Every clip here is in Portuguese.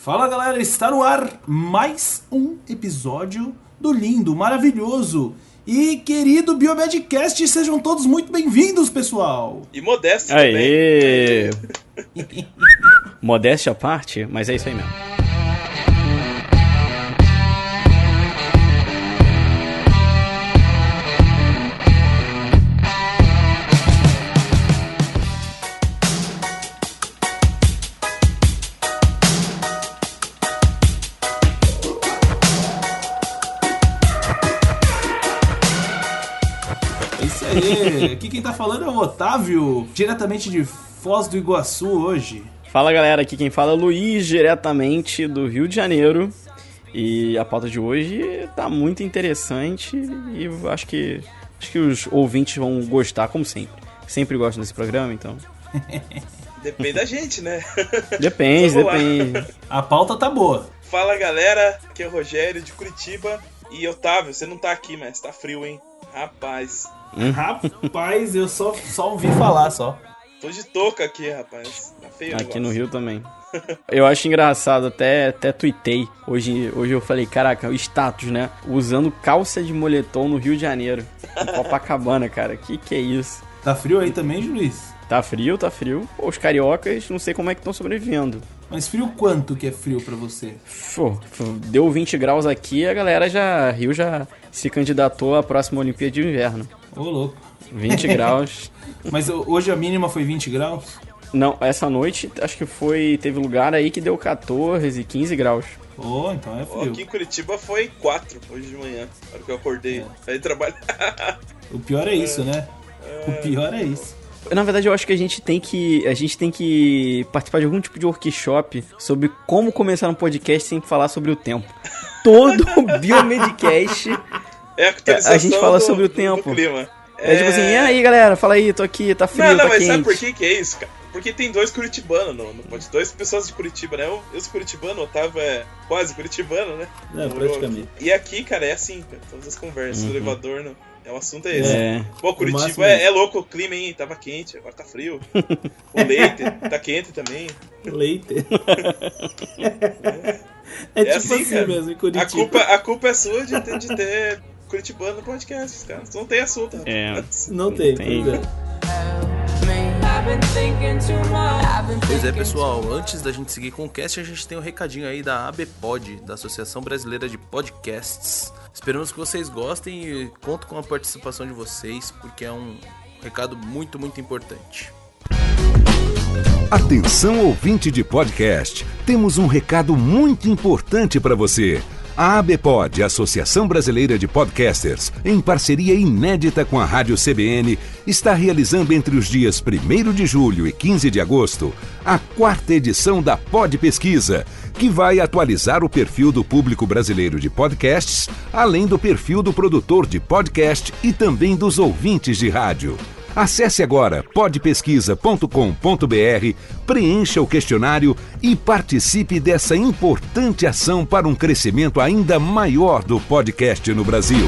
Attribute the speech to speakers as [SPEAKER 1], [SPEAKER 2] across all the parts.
[SPEAKER 1] Fala galera, está no ar mais um episódio do lindo, maravilhoso e querido Biomedcast. Sejam todos muito bem-vindos, pessoal!
[SPEAKER 2] E modesto
[SPEAKER 3] Aê! Também. Modéstia à parte, mas é isso aí mesmo.
[SPEAKER 1] Aqui quem tá falando é o Otávio, diretamente de Foz do Iguaçu hoje.
[SPEAKER 3] Fala galera, aqui quem fala é o Luiz, diretamente do Rio de Janeiro. E a pauta de hoje tá muito interessante e acho que os ouvintes vão gostar, como sempre. Sempre gostam desse programa, então...
[SPEAKER 2] Depende da gente, né?
[SPEAKER 3] Depende.
[SPEAKER 1] A pauta tá boa.
[SPEAKER 2] Fala galera, aqui é o Rogério de Curitiba. E Otávio, você não tá aqui, mas tá frio, hein? Rapaz...
[SPEAKER 1] Rapaz, eu só ouvi falar, só.
[SPEAKER 2] Tô de touca aqui, rapaz. Tá feio o
[SPEAKER 3] Aqui
[SPEAKER 2] negócio.
[SPEAKER 3] no Rio também. Eu acho engraçado, até tuitei. Hoje eu falei, caraca, o status, né? Usando calça de moletom no Rio de Janeiro. Em Copacabana, cara. Que é isso?
[SPEAKER 1] Tá frio aí também, Luiz?
[SPEAKER 3] Tá frio. Pô, os cariocas, não sei como é que estão sobrevivendo.
[SPEAKER 1] Mas frio quanto que é frio pra você?
[SPEAKER 3] Deu 20 graus aqui, a galera Rio já se candidatou à próxima Olimpíada de Inverno.
[SPEAKER 1] Ô, louco.
[SPEAKER 3] 20 graus.
[SPEAKER 1] Mas hoje a mínima foi 20 graus?
[SPEAKER 3] Não, essa noite acho que teve lugar aí que deu 14, 15 graus.
[SPEAKER 1] Então é frio.
[SPEAKER 2] Aqui em Curitiba foi 4 hoje de manhã, na hora que eu acordei pra ir trabalhar.
[SPEAKER 1] O pior é isso, né? O pior é isso.
[SPEAKER 3] Na verdade, eu acho que a gente tem que participar de algum tipo de workshop sobre como começar um podcast sem falar sobre o tempo. Todo Biomedcast a gente fala sobre o tempo.
[SPEAKER 2] Do clima.
[SPEAKER 3] Tipo assim, e aí galera, fala aí, tô aqui, tá frio, tá
[SPEAKER 2] mas
[SPEAKER 3] quente.
[SPEAKER 2] sabe por que é isso, cara? Porque tem dois curitibanos no podcast, duas pessoas de Curitiba, né? Eu sou curitibano, o Otávio é quase curitibano, né?
[SPEAKER 1] Praticamente.
[SPEAKER 2] E aqui, cara, é assim, cara, todas as conversas, o elevador, não. O assunto é esse. Pô, Curitiba é louco o clima, hein? Tava quente, agora tá frio. O leite tá quente também.
[SPEAKER 1] Leite. É tipo assim
[SPEAKER 2] cara.
[SPEAKER 1] mesmo, em Curitiba.
[SPEAKER 2] A culpa é sua de ter curitibano no podcast, cara. Não tem assunto.
[SPEAKER 1] Não tem.
[SPEAKER 4] Pois é, pessoal, antes da gente seguir com o cast, a gente tem um recadinho aí da ABPOD, da Associação Brasileira de Podcasts. Esperamos que vocês gostem e conto com a participação de vocês, porque é um recado muito, muito importante.
[SPEAKER 5] Atenção, ouvinte de podcast, temos um recado muito importante para você. A ABPOD, Associação Brasileira de Podcasters, em parceria inédita com a Rádio CBN, está realizando entre os dias 1º de julho e 15 de agosto a 4ª edição da Pod Pesquisa, que vai atualizar o perfil do público brasileiro de podcasts, além do perfil do produtor de podcast e também dos ouvintes de rádio. Acesse agora podpesquisa.com.br, preencha o questionário e participe dessa importante ação para um crescimento ainda maior do podcast no Brasil.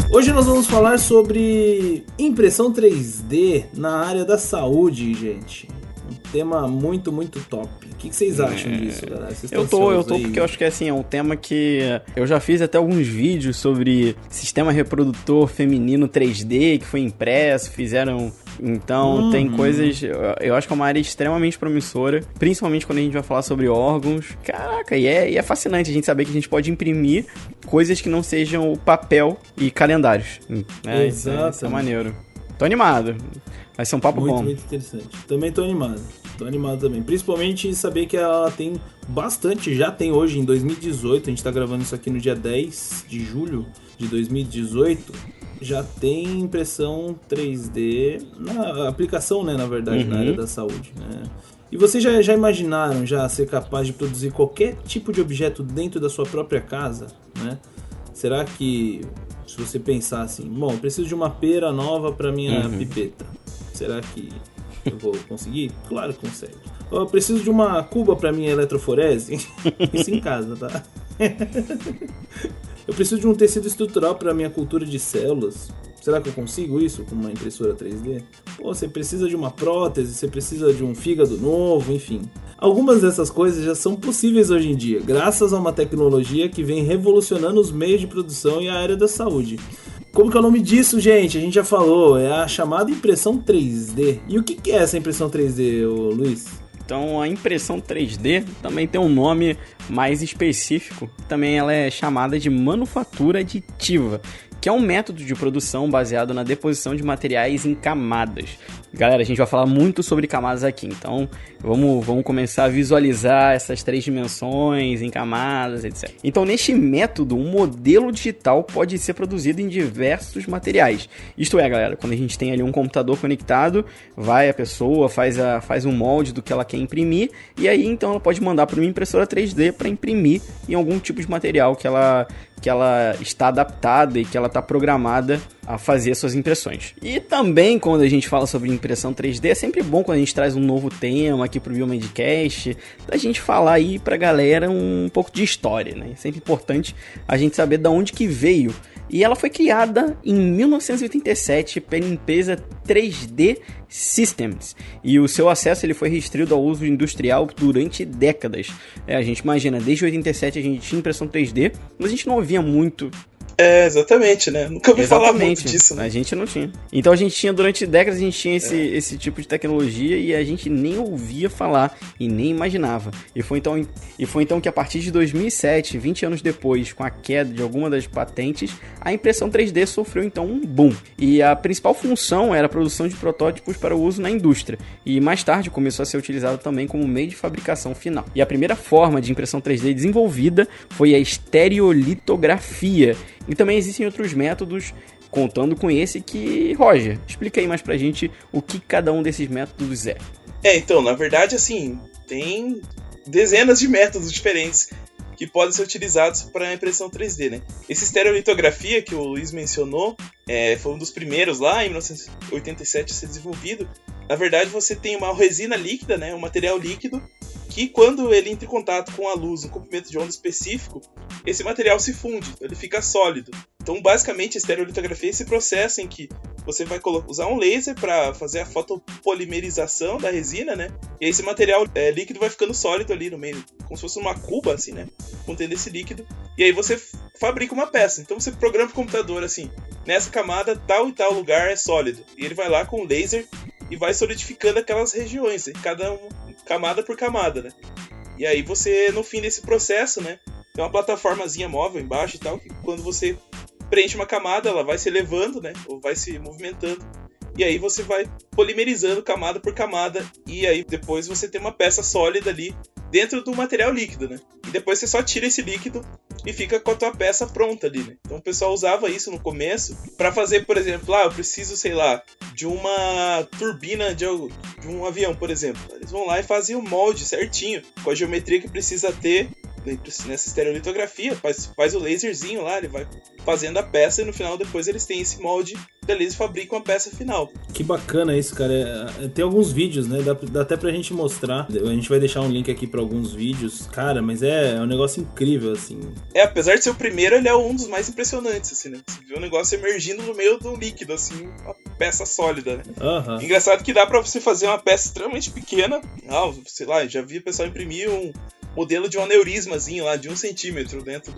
[SPEAKER 1] Hoje nós vamos falar sobre impressão 3D na área da saúde, gente. Um tema muito, muito top. O que vocês acham disso, galera?
[SPEAKER 3] Eu tô porque eu acho que assim, é um tema que eu já fiz até alguns vídeos sobre sistema reprodutor feminino 3D que foi impresso, fizeram... Então tem coisas... Eu acho que é uma área extremamente promissora, principalmente quando a gente vai falar sobre órgãos. Caraca, e é fascinante a gente saber que a gente pode imprimir coisas que não sejam papel e calendários.
[SPEAKER 1] Exato.
[SPEAKER 3] Isso é maneiro. Tô animado. Vai ser um papo bom.
[SPEAKER 1] Muito interessante. Também tô animado. Também. Principalmente saber que ela tem bastante, já tem hoje em 2018, a gente tá gravando isso aqui no dia 10 de julho de 2018, já tem impressão 3D na aplicação, né, na verdade, na área da saúde, né? E vocês já imaginaram ser capaz de produzir qualquer tipo de objeto dentro da sua própria casa, né? Será que, se você pensar assim, bom, preciso de uma pera nova para minha pipeta, será que eu vou conseguir? Claro que consegue. Eu preciso de uma cuba para minha eletroforese. Isso em casa, tá? eu preciso de um tecido estrutural para minha cultura de células. Será que eu consigo isso com uma impressora 3D? Pô, você precisa de uma prótese, você precisa de um fígado novo, enfim. Algumas dessas coisas já são possíveis hoje em dia, graças a uma tecnologia que vem revolucionando os meios de produção e a área da saúde. Como que é o nome disso, gente? A gente já falou, é a chamada impressão 3D. E o que é essa impressão 3D, Luiz?
[SPEAKER 3] Então, a impressão 3D também tem um nome mais específico. Também ela é chamada de manufatura aditiva, que é um método de produção baseado na deposição de materiais em camadas. Galera, a gente vai falar muito sobre camadas aqui, então vamos começar a visualizar essas 3 dimensões em camadas, etc. Então, neste método, um modelo digital pode ser produzido em diversos materiais. Isto é, galera, quando a gente tem ali um computador conectado, vai a pessoa, faz um molde do que ela quer imprimir, e aí então ela pode mandar para uma impressora 3D para imprimir em algum tipo de material que ela está adaptada e que ela está programada a fazer suas impressões. E também, quando a gente fala sobre impressão 3D, é sempre bom quando a gente traz um novo tema aqui pro Biomedcast, da gente falar aí pra galera um pouco de história, né? É sempre importante a gente saber de onde que veio. E ela foi criada em 1987 pela empresa 3D Systems. E o seu acesso ele foi restrito ao uso industrial durante décadas. A gente imagina, desde 87 a gente tinha impressão 3D, mas a gente não ouvia muito.
[SPEAKER 2] Exatamente, né? Nunca ouvi falar muito disso, né?
[SPEAKER 3] A gente não tinha. Então a gente tinha, durante décadas, a gente tinha esse tipo de tecnologia e a gente nem ouvia falar e nem imaginava. E foi então que a partir de 2007, 20 anos depois, com a queda de alguma das patentes, a impressão 3D sofreu então um boom. E a principal função era a produção de protótipos para o uso na indústria. E mais tarde começou a ser utilizado também como meio de fabricação final. E a primeira forma de impressão 3D desenvolvida foi a estereolitografia. E também existem outros métodos, contando com esse que... Roger, explica aí mais pra gente o que cada um desses métodos é.
[SPEAKER 2] Então, na verdade, assim, tem dezenas de métodos diferentes que podem ser utilizados para a impressão 3D, né? Esse estereolitografia que o Luiz mencionou foi um dos primeiros lá, em 1987, a ser desenvolvido. Na verdade, você tem uma resina líquida, né? Um material líquido, que quando ele entra em contato com a luz, um comprimento de onda específico, esse material se funde, ele fica sólido. Então, basicamente, a estereolitografia é esse processo em que você vai usar um laser para fazer a fotopolimerização da resina, né? E aí esse material líquido vai ficando sólido ali no meio, como se fosse uma cuba, assim, né? Contendo esse líquido. E aí você fabrica uma peça. Então você programa o computador assim, nessa camada, tal e tal lugar é sólido. E ele vai lá com o laser e vai solidificando aquelas regiões, né? Cada camada por camada, né? E aí você, no fim desse processo, né? Tem uma plataformazinha móvel embaixo e tal, que quando você preenche uma camada, ela vai se elevando, né? Ou vai se movimentando. E aí você vai polimerizando camada por camada. E aí depois você tem uma peça sólida ali dentro do material líquido, né? E depois você só tira esse líquido e fica com a tua peça pronta ali, né? Então o pessoal usava isso no começo para fazer, por exemplo, eu preciso, sei lá, de uma turbina de um avião, por exemplo. Eles vão lá e fazem o molde certinho, com a geometria que precisa ter nessa estereolitografia, faz o laserzinho lá, ele vai fazendo a peça e no final depois eles têm esse molde, eles fabricam a peça final.
[SPEAKER 1] Que bacana isso, cara. Tem alguns vídeos, né? Dá até pra gente mostrar. A gente vai deixar um link aqui pra alguns vídeos. Cara, mas é um negócio incrível, assim.
[SPEAKER 2] Apesar de ser o primeiro, ele é um dos mais impressionantes, assim, né? Você vê o negócio emergindo no meio do líquido, assim, uma peça sólida, né?
[SPEAKER 1] Uhum.
[SPEAKER 2] Engraçado que dá pra você fazer uma peça extremamente pequena. Sei lá, já vi o pessoal imprimir um modelo de um aneurismazinho lá, de 1 centímetro dentro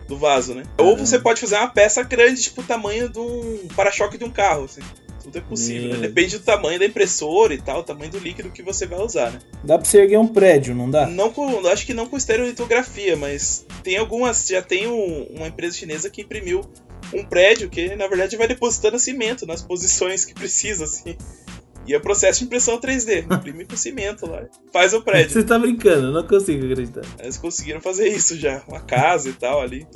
[SPEAKER 2] do vaso, né? Ou você pode fazer uma peça grande, tipo o tamanho de um para-choque de um carro, assim. Tudo é possível, né? Depende do tamanho da impressora e tal, o tamanho do líquido que você vai usar, né?
[SPEAKER 1] Dá pra você erguer um prédio, não dá?
[SPEAKER 2] Acho que não com estereolitografia, mas tem algumas... Já tem uma empresa chinesa que imprimiu um prédio que, na verdade, vai depositando cimento nas posições que precisa, assim. E é o processo de impressão 3D. Imprime com cimento lá. Faz o prédio.
[SPEAKER 1] Você tá brincando, eu não consigo acreditar.
[SPEAKER 2] Eles conseguiram fazer isso já. Uma casa e tal ali.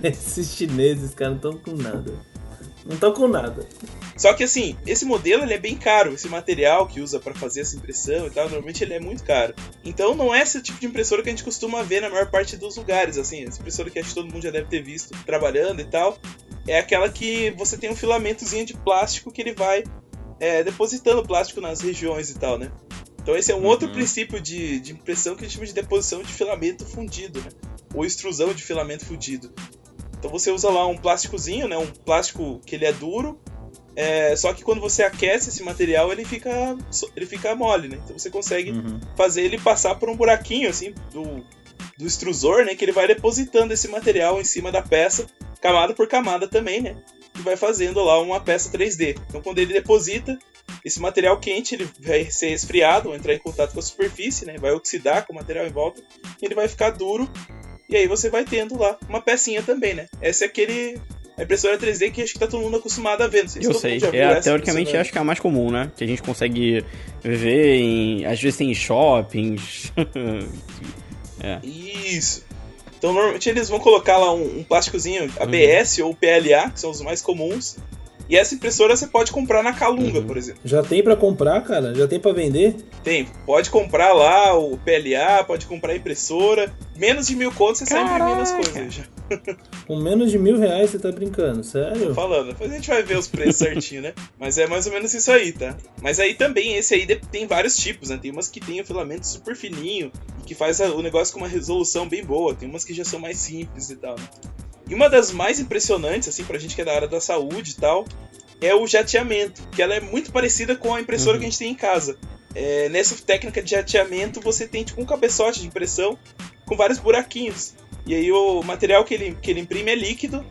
[SPEAKER 1] Esses chineses, cara, não estão com nada. Não estão com nada.
[SPEAKER 2] Só que assim, esse modelo ele é bem caro. Esse material que usa pra fazer essa impressão e tal, normalmente ele é muito caro. Então não é esse tipo de impressora que a gente costuma ver na maior parte dos lugares. Assim, essa impressora que acho que todo mundo já deve ter visto trabalhando e tal. É aquela que você tem um filamentozinho de plástico que ele vai depositando plástico nas regiões e tal, né? Então esse é um outro princípio de impressão que a gente chama de deposição de filamento fundido, né? Ou extrusão de filamento fundido. Então você usa lá um plásticozinho, né? Um plástico que ele é duro, só que quando você aquece esse material, ele fica mole, né? Então você consegue fazer ele passar por um buraquinho, assim, do extrusor, né? Que ele vai depositando esse material em cima da peça, camada por camada também, né? E vai fazendo lá uma peça 3D. Então quando ele deposita, esse material quente ele vai ser esfriado, entrar em contato com a superfície, né? Vai oxidar com o material em volta, e ele vai ficar duro. E aí você vai tendo lá uma pecinha também, né? Essa é a impressora 3D que acho que tá todo mundo acostumado a ver. Não sei se
[SPEAKER 3] eu
[SPEAKER 2] todo
[SPEAKER 3] sei,
[SPEAKER 2] mundo já viu essa
[SPEAKER 3] teoricamente acho que é a mais comum, né? Que a gente consegue ver às vezes em shoppings.
[SPEAKER 2] Isso. Então normalmente eles vão colocar lá um plásticozinho ABS ou PLA, que são os mais comuns. E essa impressora você pode comprar na Calunga, por exemplo.
[SPEAKER 1] Já tem pra comprar, cara? Já tem pra vender?
[SPEAKER 2] Tem. Pode comprar lá o PLA, pode comprar a impressora. Menos de 1.000 contos você sai imprimindo as coisas já.
[SPEAKER 1] Com menos de R$1.000 você tá brincando, sério?
[SPEAKER 2] Tô falando. Depois a gente vai ver os preços certinho, né? Mas é mais ou menos isso aí, tá? Mas aí também, esse aí tem vários tipos, né? Tem umas que tem o filamento super fininho e que faz o negócio com uma resolução bem boa. Tem umas que já são mais simples e tal, né? E uma das mais impressionantes, assim, pra gente que é da área da saúde e tal, é o jateamento, que ela é muito parecida com a impressora que a gente tem em casa. Nessa técnica de jateamento, você tem tipo um cabeçote de impressão com vários buraquinhos. E aí o material que ele imprime é líquido,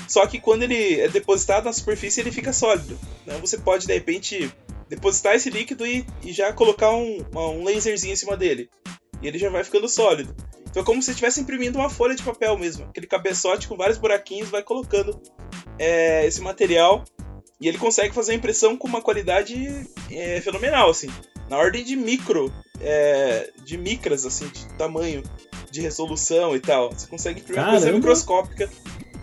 [SPEAKER 2] só que quando ele é depositado na superfície, ele fica sólido. Então você pode, de repente, depositar esse líquido e já colocar um laserzinho em cima dele. E ele já vai ficando sólido. Então é como se estivesse imprimindo uma folha de papel mesmo. Aquele cabeçote com vários buraquinhos vai colocando esse material. E ele consegue fazer a impressão com uma qualidade fenomenal, assim. Na ordem de de micras, assim, de tamanho, de resolução e tal. Você consegue imprimir uma coisa microscópica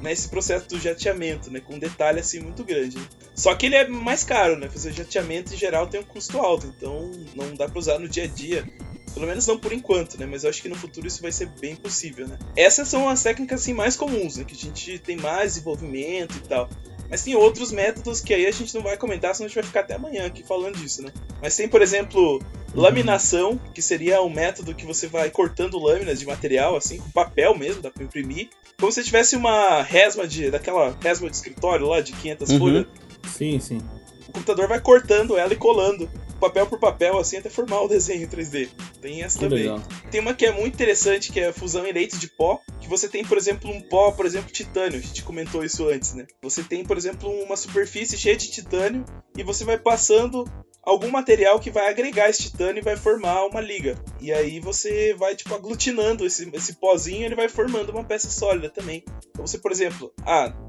[SPEAKER 2] nesse processo do jateamento, né? Com um detalhe, assim, muito grande. Né? Só que ele é mais caro, né? Fazer jateamento, em geral, tem um custo alto. Então, não dá pra usar no dia a dia. Pelo menos não por enquanto, né? Mas eu acho que no futuro isso vai ser bem possível, né? Essas são as técnicas, assim, mais comuns, né? Que a gente tem mais desenvolvimento e tal. Mas tem outros métodos que aí a gente não vai comentar, senão a gente vai ficar até amanhã aqui falando disso, né? Mas tem, por exemplo, laminação, que seria um método que você vai cortando lâminas de material, assim, com papel mesmo, dá pra imprimir. Como se tivesse uma resma daquela resma de escritório lá, de 500 folhas.
[SPEAKER 1] Sim, sim.
[SPEAKER 2] O computador vai cortando ela e colando, papel por papel, assim, até formar o desenho em 3D. Tem essa também.
[SPEAKER 1] Legal.
[SPEAKER 2] Tem uma que é muito interessante, que é a fusão em leite de pó, que você tem, por exemplo, um pó, por exemplo, titânio. A gente comentou isso antes, né? Você tem, por exemplo, uma superfície cheia de titânio e você vai passando algum material que vai agregar esse titânio e vai formar uma liga. E aí você vai, tipo, aglutinando esse pozinho e ele vai formando uma peça sólida também. Então você, por exemplo,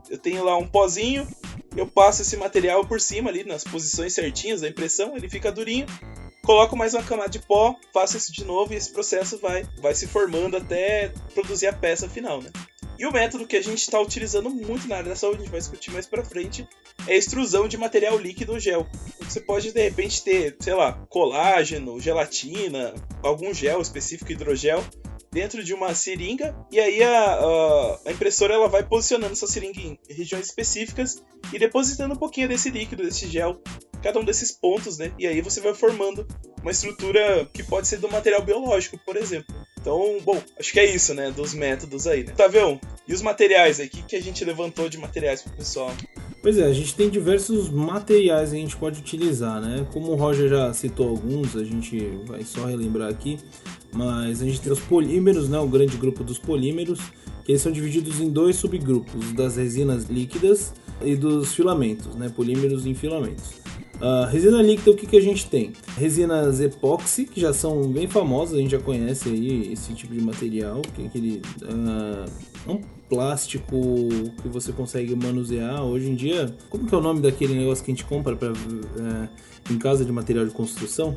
[SPEAKER 2] eu tenho lá um pozinho, eu passo esse material por cima ali, nas posições certinhas da impressão, ele fica durinho, coloco mais uma camada de pó, faço isso de novo e esse processo vai se formando até produzir a peça final, né? E o método que a gente está utilizando muito na área da saúde, a gente vai discutir mais pra frente, é a extrusão de material líquido ou gel. Você pode, de repente, ter, sei lá, colágeno, gelatina, algum gel específico, hidrogel, dentro de uma seringa, e aí a impressora ela vai posicionando essa seringa em regiões específicas e depositando um pouquinho desse líquido, desse gel, cada um desses pontos, né? E aí você vai formando uma estrutura que pode ser do material biológico, por exemplo. Então, bom, acho que é isso, né? Dos métodos aí, né? Tavião, e os materiais aí? O que a gente levantou de materiais pro pessoal?
[SPEAKER 1] Pois é, a gente tem diversos materiais que a gente pode utilizar, né? Como o Roger já citou alguns, a gente vai só relembrar aqui, mas a gente tem os polímeros, né? O grande grupo dos polímeros, que eles são divididos em dois subgrupos, das resinas líquidas e dos filamentos, né? Polímeros em filamentos. Resina líquida, o que a gente tem? Resinas epóxi, que já são bem famosas, a gente já conhece aí esse tipo de material, que é aquele um plástico que você consegue manusear. Hoje em dia, como que é o nome daquele negócio que a gente compra em casa de material de construção?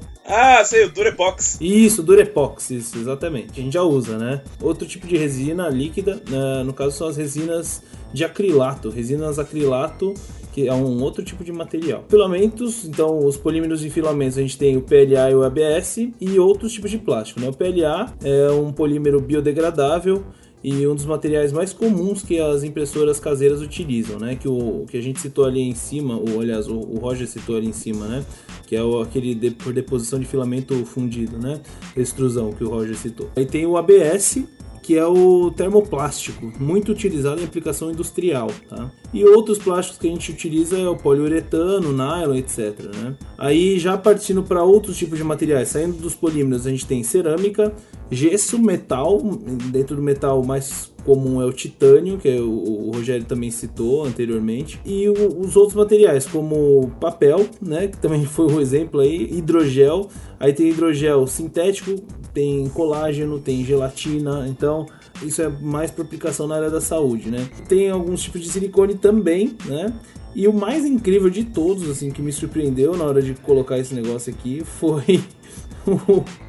[SPEAKER 2] Sei, o Durepox.
[SPEAKER 1] Isso, Durepox, isso, exatamente. A gente já usa, né? Outro tipo de resina líquida, no caso são as resinas de acrilato, que é um outro tipo de material. Filamentos, então os polímeros e filamentos, a gente tem o PLA e o ABS e outros tipos de plástico, né? O PLA é um polímero biodegradável e um dos materiais mais comuns que as impressoras caseiras utilizam, né? Que a gente citou ali em cima, aliás, o Roger citou ali em cima, né? Que é aquele por deposição de filamento fundido, né? Extrusão que o Roger citou. Aí tem o ABS, que é o termoplástico, muito utilizado em aplicação industrial, tá? E outros plásticos que a gente utiliza é o poliuretano, nylon, etc, né? Aí já partindo para outros tipos de materiais, saindo dos polímeros, a gente tem cerâmica, gesso, metal. Dentro do metal mais comum é o titânio, que o Rogério também citou anteriormente, e os outros materiais como papel, né, que também foi um exemplo aí, hidrogel. Aí tem hidrogel sintético, tem colágeno, tem gelatina, então isso é mais para aplicação na área da saúde, né? Tem alguns tipos de silicone também, né? E o mais incrível de todos, assim, que me surpreendeu na hora de colocar esse negócio aqui foi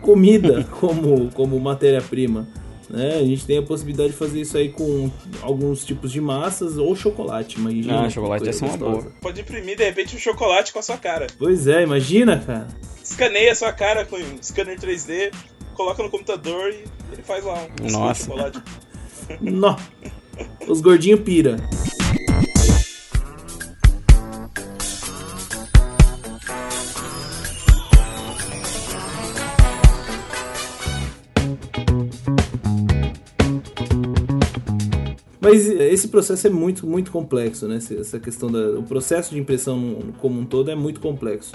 [SPEAKER 1] comida como matéria-prima, né? A gente tem a possibilidade de fazer isso aí com alguns tipos de massas ou chocolate, imagina.
[SPEAKER 3] Chocolate é uma boa.
[SPEAKER 2] Pode imprimir, de repente, um chocolate com a sua cara.
[SPEAKER 1] Pois é, imagina, cara.
[SPEAKER 2] Escaneia a sua cara com um scanner 3D, coloca no computador e ele faz lá um chocolate.
[SPEAKER 1] Nó. Os gordinhos pira. Mas esse processo é muito, muito complexo, né? Essa questão o processo de impressão como um todo é muito complexo.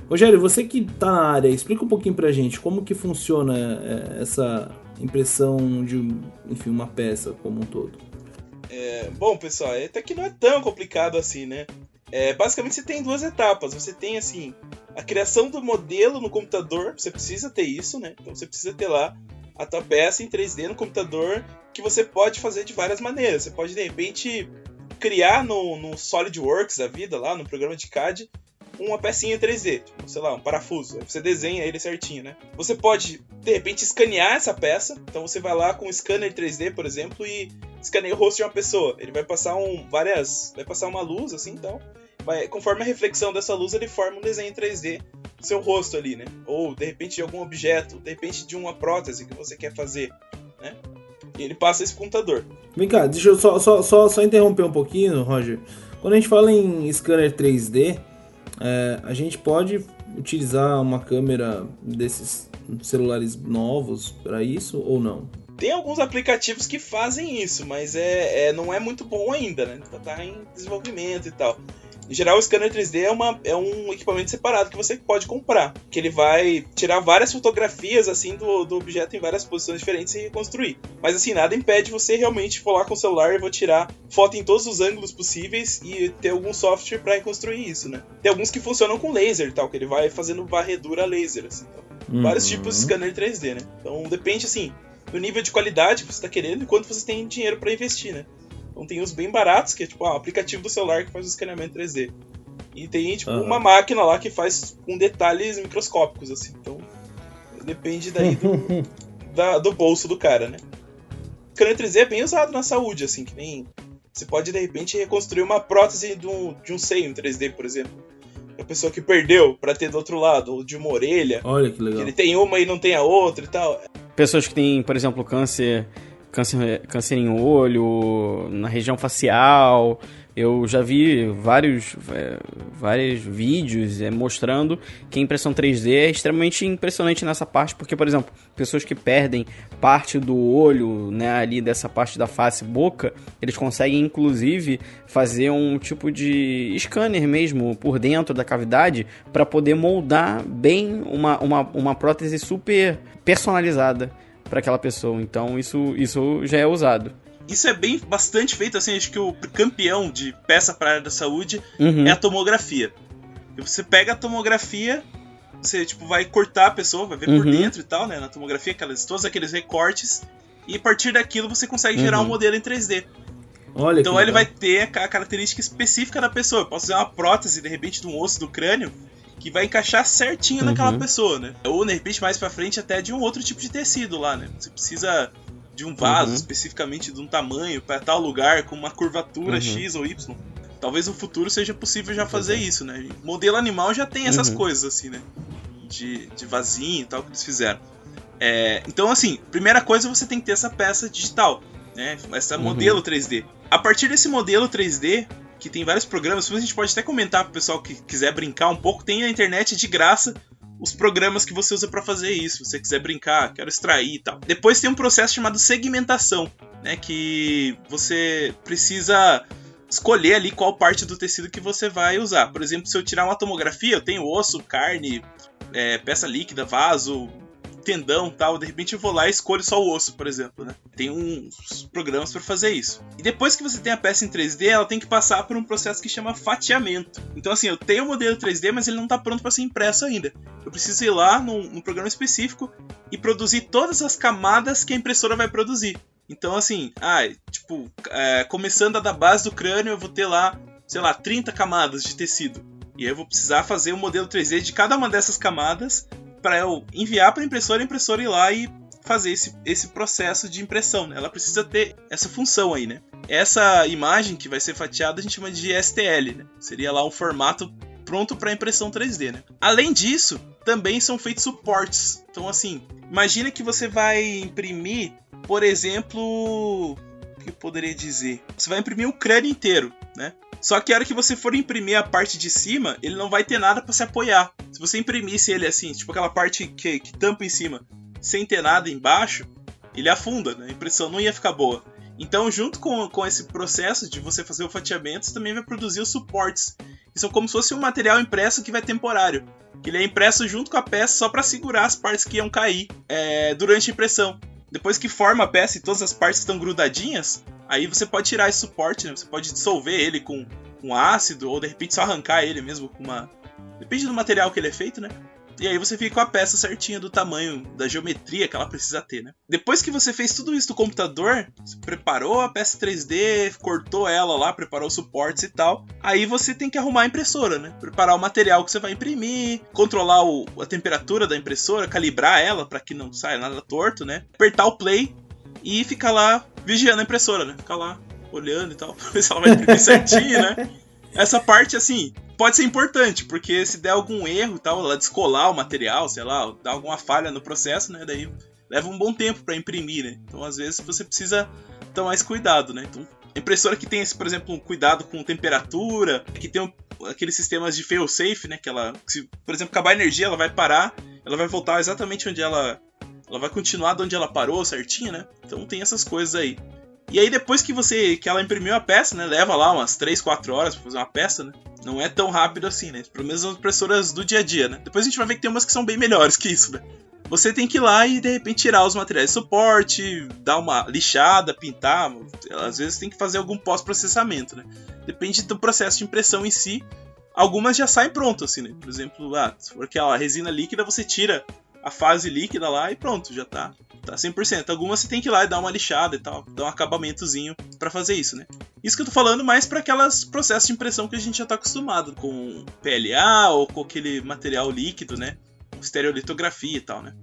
[SPEAKER 1] Rogério, você que está na área, explica um pouquinho pra gente como que funciona essa impressão de, enfim, uma peça como um todo.
[SPEAKER 2] Bom, pessoal, até que não é tão complicado assim, né? Basicamente você tem duas etapas. Você tem, assim, a criação do modelo no computador, você precisa ter isso, né? Então você precisa ter lá a tua peça em 3D no computador, que você pode fazer de várias maneiras. Você pode, de repente, criar no SolidWorks da vida, lá no programa de CAD, uma pecinha em 3D, tipo, sei lá, um parafuso. Aí você desenha ele certinho, né? Você pode, de repente, escanear essa peça. Então você vai lá com um scanner 3D, por exemplo, e escaneia o rosto de uma pessoa. Ele vai passar vai passar uma luz, assim, então... conforme a reflexão dessa luz, ele forma um desenho em 3D do seu rosto ali, né? Ou, de repente, de algum objeto, de repente, de uma prótese que você quer fazer, né? E ele passa esse computador.
[SPEAKER 1] Vem cá, deixa eu só interromper um pouquinho, Roger. Quando a gente fala em scanner 3D, a gente pode utilizar uma câmera desses celulares novos para isso ou não?
[SPEAKER 2] Tem alguns aplicativos que fazem isso, mas não é muito bom ainda, né? Tá em desenvolvimento e tal. Em geral, o scanner 3D é um equipamento separado que você pode comprar, que ele vai tirar várias fotografias assim do objeto em várias posições diferentes e reconstruir. Mas assim, nada impede você realmente for lá com o celular e vou tirar foto em todos os ângulos possíveis e ter algum software para reconstruir isso, né? Tem alguns que funcionam com laser e tal, que ele vai fazendo varredura laser, assim. Então, vários tipos de scanner 3D, né? Então depende, assim, do nível de qualidade que você está querendo e quanto você tem dinheiro para investir, né? Então tem uns bem baratos, que é tipo o aplicativo do celular que faz o escaneamento 3D. E tem tipo uma máquina lá que faz com detalhes microscópicos, assim. Então depende daí do bolso do cara, né? O scanner 3D é bem usado na saúde, assim, que nem... Você pode, de repente, reconstruir uma prótese de um seio em 3D, por exemplo. A pessoa que perdeu pra ter do outro lado, ou de uma orelha.
[SPEAKER 1] Olha que legal.
[SPEAKER 2] Que ele tem uma e não tem a outra e tal.
[SPEAKER 3] Pessoas que têm, por exemplo, câncer em olho, na região facial. Eu já vi vários vídeos mostrando que a impressão 3D é extremamente impressionante nessa parte, porque, por exemplo, pessoas que perdem parte do olho, né, ali dessa parte da face, boca, eles conseguem, inclusive, fazer um tipo de scanner mesmo por dentro da cavidade para poder moldar bem uma prótese super personalizada para aquela pessoa. Então, isso já é usado.
[SPEAKER 2] Isso é bastante feito, assim, acho que o campeão de peça para a área da saúde é a tomografia. Você pega a tomografia, você tipo, vai cortar a pessoa, vai ver por dentro e tal, né, na tomografia, todos aqueles recortes, e a partir daquilo você consegue gerar um modelo em 3D.
[SPEAKER 1] Olha,
[SPEAKER 2] então ele vai ter a característica específica da pessoa. Eu posso fazer uma prótese, de repente, de um osso do crânio, que vai encaixar certinho naquela pessoa, né? Ou, de repente, mais pra frente, até de um outro tipo de tecido lá, né? Você precisa de um vaso, especificamente de um tamanho, para tal lugar, com uma curvatura X ou Y. Talvez no futuro seja possível já fazer isso, né? Modelo animal já tem essas coisas, assim, né? De vasinho e tal, que eles fizeram. Então, assim, primeira coisa, você tem que ter essa peça digital, né? Esse modelo 3D. A partir desse modelo 3D, que tem vários programas, a gente pode até comentar pro pessoal que quiser brincar um pouco, tem na internet de graça os programas que você usa para fazer isso. Se você quiser brincar, quero extrair e tal. Depois tem um processo chamado segmentação, né? Que você precisa escolher ali qual parte do tecido que você vai usar. Por exemplo, se eu tirar uma tomografia, eu tenho osso, carne, peça líquida, vaso, tendão, tal, de repente eu vou lá e escolho só o osso, por exemplo, né? Tem uns programas para fazer isso. E depois que você tem a peça em 3D, ela tem que passar por um processo que chama fatiamento. Então assim, eu tenho o modelo 3D, mas ele não está pronto para ser impresso ainda. Eu preciso ir lá num programa específico e produzir todas as camadas que a impressora vai produzir. Então assim, começando da base do crânio, eu vou ter lá, sei lá, 30 camadas de tecido. E aí eu vou precisar fazer um modelo 3D de cada uma dessas camadas para eu enviar para a impressora ir lá e fazer esse processo de impressão, né? Ela precisa ter essa função aí, né? Essa imagem que vai ser fatiada a gente chama de STL, né? Seria lá um formato pronto para impressão 3D, né? Além disso, também são feitos suportes. Então assim, imagina que você vai imprimir, por exemplo, o que eu poderia dizer? Você vai imprimir o crânio inteiro, né? Só que a hora que você for imprimir a parte de cima, ele não vai ter nada para se apoiar. Se você imprimisse ele assim, tipo aquela parte que tampa em cima, sem ter nada embaixo, ele afunda, né? A impressão não ia ficar boa. Então, junto com esse processo de você fazer o fatiamento, você também vai produzir os suportes. Que são como se fosse um material impresso que vai temporário. Que ele é impresso junto com a peça só para segurar as partes que iam cair durante a impressão. Depois que forma a peça e todas as partes estão grudadinhas, aí você pode tirar esse suporte, né? Você pode dissolver ele com ácido, ou de repente só arrancar ele mesmo com uma... Depende do material que ele é feito, né? E aí você fica com a peça certinha do tamanho, da geometria que ela precisa ter, né? Depois que você fez tudo isso no computador, você preparou a peça 3D, cortou ela lá, preparou os suportes e tal, aí você tem que arrumar a impressora, né? Preparar o material que você vai imprimir, controlar a temperatura da impressora, calibrar ela para que não saia nada torto, né? Apertar o play e ficar lá vigiando a impressora, né? Ficar lá olhando e tal, pra ver se ela vai imprimir certinho, né? Essa parte, assim, pode ser importante, porque se der algum erro e tal, ela descolar o material, sei lá, dar alguma falha no processo, né? Daí leva um bom tempo para imprimir, né? Então, às vezes, você precisa tomar esse cuidado, né? Então, a impressora que tem, por exemplo, um cuidado com temperatura, que tem aqueles sistemas de fail-safe, né? Que ela, se, por exemplo, acabar a energia, ela vai parar, ela vai voltar exatamente onde ela vai continuar de onde ela parou, certinho, né? Então, tem essas coisas aí. E aí depois que ela imprimiu a peça, né, leva lá umas 3, 4 horas pra fazer uma peça, né? Não é tão rápido assim, né? Pelo menos as impressoras do dia a dia, né? Depois a gente vai ver que tem umas que são bem melhores que isso, né? Você tem que ir lá e de repente tirar os materiais de suporte, dar uma lixada, pintar, às vezes tem que fazer algum pós-processamento, né? Depende do processo de impressão em si. Algumas já saem prontas, assim, né? Por exemplo, se for aquela resina líquida, você tira a fase líquida lá e pronto, já tá 100%. Algumas você tem que ir lá e dar uma lixada e tal, dar um acabamentozinho pra fazer isso, né? Isso que eu tô falando mais pra aquelas processos de impressão que a gente já tá acostumado, com PLA ou com aquele material líquido, né? Estereolitografia e tal, né?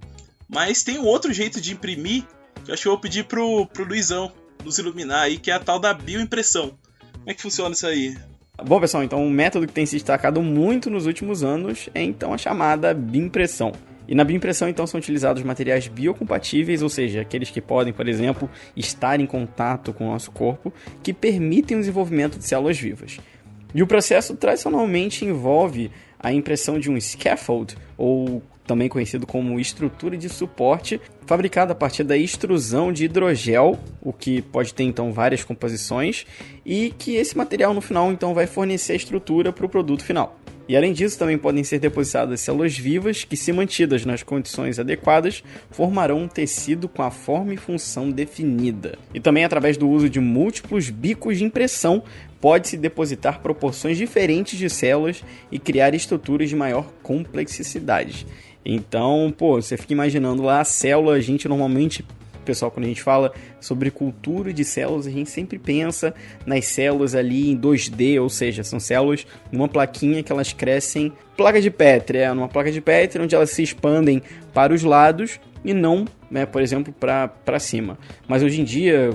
[SPEAKER 2] Mas tem um outro jeito de imprimir, que eu acho que eu vou pedir pro Luizão nos iluminar aí, que é a tal da bioimpressão. Como é que funciona isso aí?
[SPEAKER 3] Bom, pessoal, então um método que tem se destacado muito nos últimos anos é então a chamada bioimpressão. E na bioimpressão, então, são utilizados materiais biocompatíveis, ou seja, aqueles que podem, por exemplo, estar em contato com o nosso corpo, que permitem o desenvolvimento de células vivas. E o processo tradicionalmente envolve a impressão de um scaffold, ou também conhecido como estrutura de suporte, fabricada a partir da extrusão de hidrogel, o que pode ter, então, várias composições, e que esse material, no final, então, vai fornecer a estrutura para o produto final. E além disso, também podem ser depositadas células vivas que, se mantidas nas condições adequadas, formarão um tecido com a forma e função definida. E também, através do uso de múltiplos bicos de impressão, pode-se depositar proporções diferentes de células e criar estruturas de maior complexidade. Então, você fica imaginando lá a célula, a gente normalmente... Pessoal, quando a gente fala sobre cultura de células, a gente sempre pensa nas células ali em 2D, ou seja, são células numa plaquinha que elas crescem, placa de Petri, numa placa de Petri onde elas se expandem para os lados e não, por exemplo, para cima. Mas hoje em dia,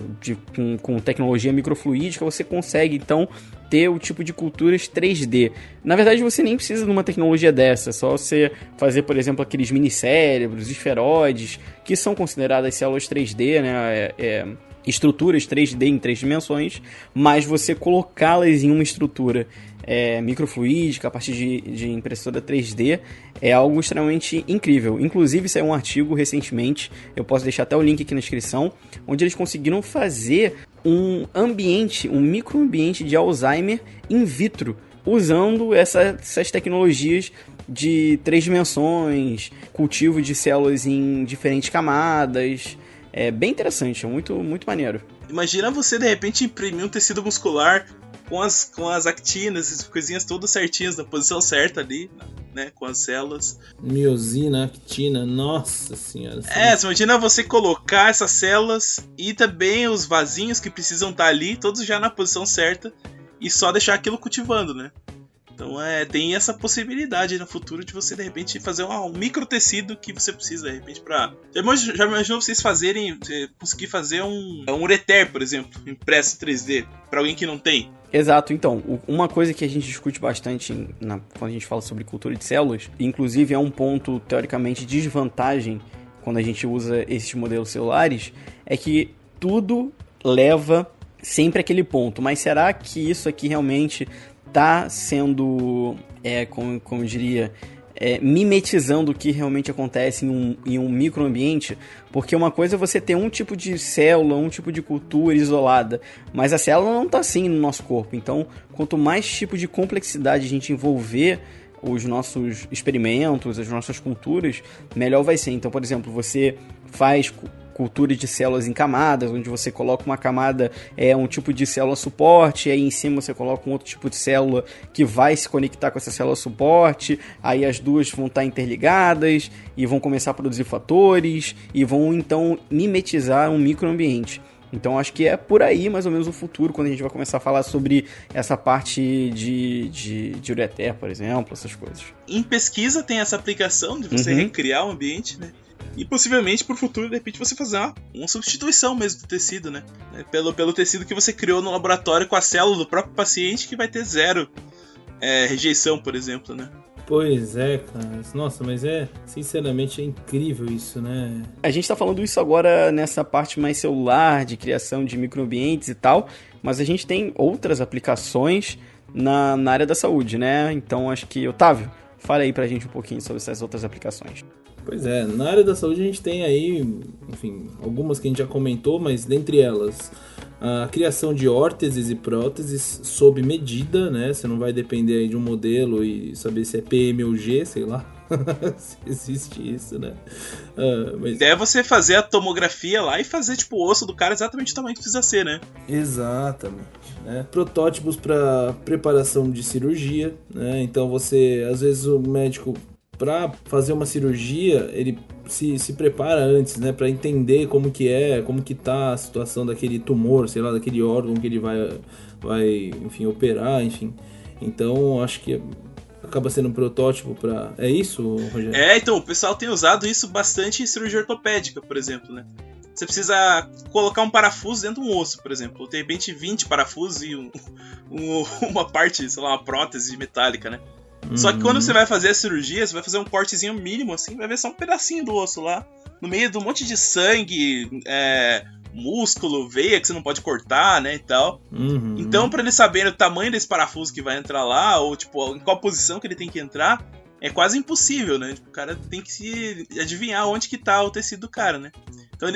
[SPEAKER 3] com tecnologia microfluídica, você consegue então ter o tipo de culturas 3D. Na verdade, você nem precisa de uma tecnologia dessa, é só você fazer, por exemplo, aqueles minicérebros, esferoides, que são consideradas células 3D, né? Estruturas 3D em 3 dimensões, mas você colocá-las em uma estrutura microfluídica, a partir de impressora 3D, é algo extremamente incrível. Inclusive, saiu um artigo recentemente, eu posso deixar até o link aqui na descrição, onde eles conseguiram fazer um microambiente de Alzheimer in vitro, usando essas tecnologias de 3 dimensões, cultivo de células em diferentes camadas. É bem interessante, é muito, muito maneiro.
[SPEAKER 2] Imagina você, de repente, imprimir um tecido muscular com as actinas, essas coisinhas todas certinhas, na posição certa ali, né, com as células.
[SPEAKER 1] Miosina, actina, nossa senhora.
[SPEAKER 2] Você imagina você colocar essas células e também os vasinhos que precisam estar ali, todos já na posição certa, e só deixar aquilo cultivando, né? Então tem essa possibilidade no futuro de você, de repente, fazer um micro tecido que você precisa, de repente, pra... Já imaginou vocês conseguir fazer um ureter, por exemplo, impresso 3D, pra alguém que não tem?
[SPEAKER 3] Exato, então, uma coisa que a gente discute bastante quando a gente fala sobre cultura de células, inclusive é um ponto, teoricamente, de desvantagem quando a gente usa esses modelos celulares, é que tudo leva sempre àquele ponto. Mas será que isso aqui realmente está sendo, como eu diria, mimetizando o que realmente acontece em um microambiente? Porque uma coisa é você ter um tipo de célula, um tipo de cultura isolada, mas a célula não está assim no nosso corpo. Então, quanto mais tipo de complexidade a gente envolver os nossos experimentos, as nossas culturas, melhor vai ser. Então, por exemplo, você faz cultura de células em camadas, onde você coloca uma camada, um tipo de célula suporte, aí em cima você coloca um outro tipo de célula que vai se conectar com essa célula suporte, aí as duas vão estar interligadas e vão começar a produzir fatores e vão então mimetizar um microambiente. Então acho que é por aí mais ou menos o futuro, quando a gente vai começar a falar sobre essa parte de ureter, por exemplo, essas coisas.
[SPEAKER 2] Em pesquisa tem essa aplicação de você recriar o ambiente, né? E possivelmente pro futuro, de repente, você fazer uma substituição mesmo do tecido, né? Pelo tecido que você criou no laboratório com a célula do próprio paciente, que vai ter 0 rejeição, por exemplo, né?
[SPEAKER 1] Pois é, cara. Nossa, mas sinceramente, é incrível isso, né?
[SPEAKER 3] A gente tá falando isso agora nessa parte mais celular, de criação de microambientes e tal, mas a gente tem outras aplicações na área da saúde, né? Então acho que, Otávio, fala aí pra gente um pouquinho sobre essas outras aplicações.
[SPEAKER 1] Pois é, na área da saúde a gente tem aí, enfim, algumas que a gente já comentou, mas dentre elas, a criação de órteses e próteses sob medida, né? Você não vai depender aí de um modelo e saber se é PM ou G, sei lá, se existe isso, né?
[SPEAKER 2] Mas... é você fazer a tomografia lá e fazer, tipo, o osso do cara exatamente o tamanho que precisa ser, né?
[SPEAKER 1] Exatamente. Né? Protótipos para preparação de cirurgia, né? Então você, às vezes o médico, para fazer uma cirurgia, ele se prepara antes, né, para entender como que tá a situação daquele tumor, sei lá, daquele órgão que ele vai, enfim, operar, enfim. Então, acho que acaba sendo um protótipo para... É isso, Rogério?
[SPEAKER 2] Então, o pessoal tem usado isso bastante em cirurgia ortopédica, por exemplo, né? Você precisa colocar um parafuso dentro de um osso, por exemplo. De repente, 20 parafusos e uma parte, sei lá, uma prótese metálica, né? Só que quando você vai fazer a cirurgia, você vai fazer um cortezinho mínimo, assim, vai ver só um pedacinho do osso lá, no meio de um monte de sangue, músculo, veia que você não pode cortar, né, e tal. Então, pra eles saberem o tamanho desse parafuso que vai entrar lá, ou, tipo, em qual posição que ele tem que entrar, é quase impossível, né? Tipo, o cara tem que se adivinhar onde que tá o tecido do cara, né? Então,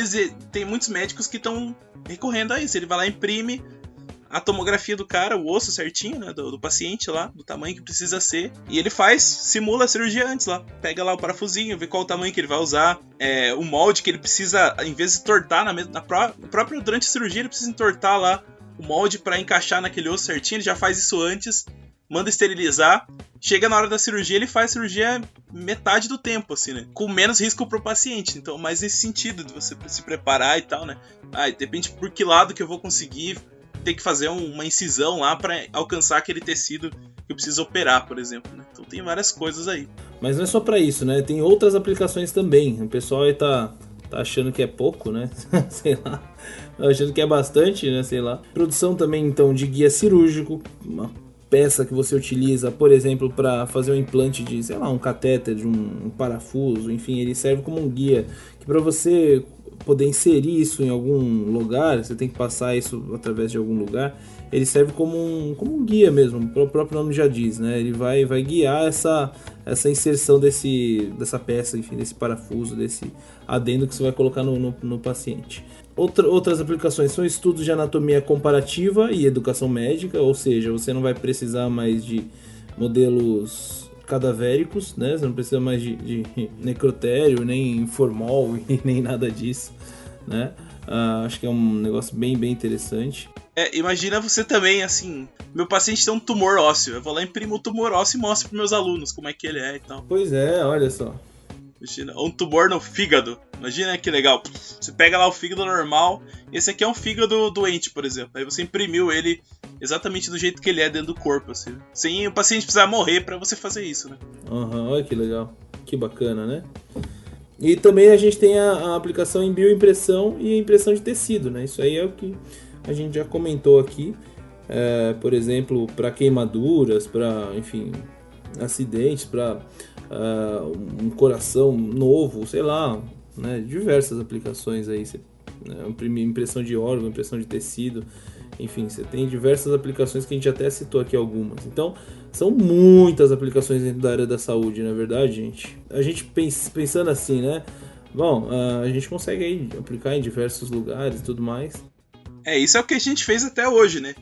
[SPEAKER 2] tem muitos médicos que estão recorrendo a isso. Ele vai lá e imprime a tomografia do cara, o osso certinho, né, do paciente lá, do tamanho que precisa ser, e ele simula a cirurgia antes lá, pega lá o parafusinho, vê qual o tamanho que ele vai usar, o molde que ele precisa, em vez de entortar próprio durante a cirurgia, ele precisa entortar lá o molde para encaixar naquele osso certinho, ele já faz isso antes, manda esterilizar, chega na hora da cirurgia, ele faz a cirurgia metade do tempo, assim, né, com menos risco pro paciente, então, mais nesse sentido, de você se preparar e tal, né, depende por que lado que eu vou conseguir ter que fazer uma incisão lá para alcançar aquele tecido que eu preciso operar, por exemplo, né? Então tem várias coisas aí.
[SPEAKER 1] Mas não é só para isso, né? Tem outras aplicações também. O pessoal aí tá achando que é pouco, né? Sei lá. Achando que é bastante, né? Sei lá. Produção também, então, de guia cirúrgico. Uma peça que você utiliza, por exemplo, para fazer um implante de, sei lá, um catéter, de um parafuso. Enfim, ele serve como um guia que para você poder inserir isso em algum lugar, você tem que passar isso através de algum lugar, ele serve como um guia mesmo, o próprio nome já diz, né? Ele vai guiar essa inserção dessa peça, enfim, desse parafuso, desse adendo que você vai colocar no paciente. Outras aplicações são estudos de anatomia comparativa e educação médica, ou seja, você não vai precisar mais de modelos cadavéricos, né? Você não precisa mais de necrotério, nem formol, nem nada disso, né? Acho que é um negócio bem interessante.
[SPEAKER 2] Imagina você também, assim, meu paciente tem um tumor ósseo, eu vou lá, imprimo o tumor ósseo e mostro pros meus alunos como é que ele é e tal.
[SPEAKER 1] Pois é, olha só.
[SPEAKER 2] Imagina, um tumor no fígado, imagina que legal. Você pega lá o fígado normal, esse aqui é um fígado doente, por exemplo. Aí você imprimiu ele exatamente do jeito que ele é dentro do corpo, assim, sem o paciente precisar morrer pra você fazer isso, né?
[SPEAKER 1] Olha que legal, que bacana, né? E também a gente tem a aplicação em bioimpressão e impressão de tecido, né? Isso aí é o que a gente já comentou aqui, por exemplo, para queimaduras, para, enfim, acidentes, para um coração novo, sei lá, né? Diversas aplicações aí, impressão de órgão, impressão de tecido, enfim, você tem diversas aplicações que a gente até citou aqui algumas. Então, são muitas aplicações dentro da área da saúde, na verdade, gente. A gente pensando assim, né? Bom, a gente consegue aí aplicar em diversos lugares e tudo mais.
[SPEAKER 2] Isso é o que a gente fez até hoje, né?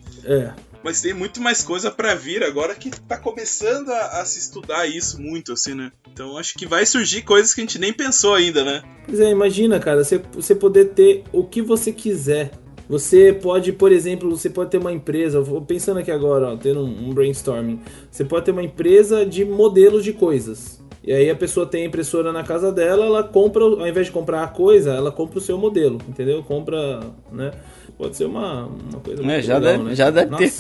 [SPEAKER 1] Mas
[SPEAKER 2] tem muito mais coisa pra vir agora que tá começando a se estudar isso muito, assim, né? Então acho que vai surgir coisas que a gente nem pensou ainda, né?
[SPEAKER 1] Pois imagina, cara, você poder ter o que você quiser. Você pode, por exemplo, você pode ter uma empresa, pensando aqui agora, tendo um brainstorming, você pode ter uma empresa de modelos de coisas. E aí a pessoa tem a impressora na casa dela, ela compra, ao invés de comprar a coisa, ela compra o seu modelo, entendeu? Compra, né? Pode ser uma coisa muito legal, né?
[SPEAKER 3] Já deve ter.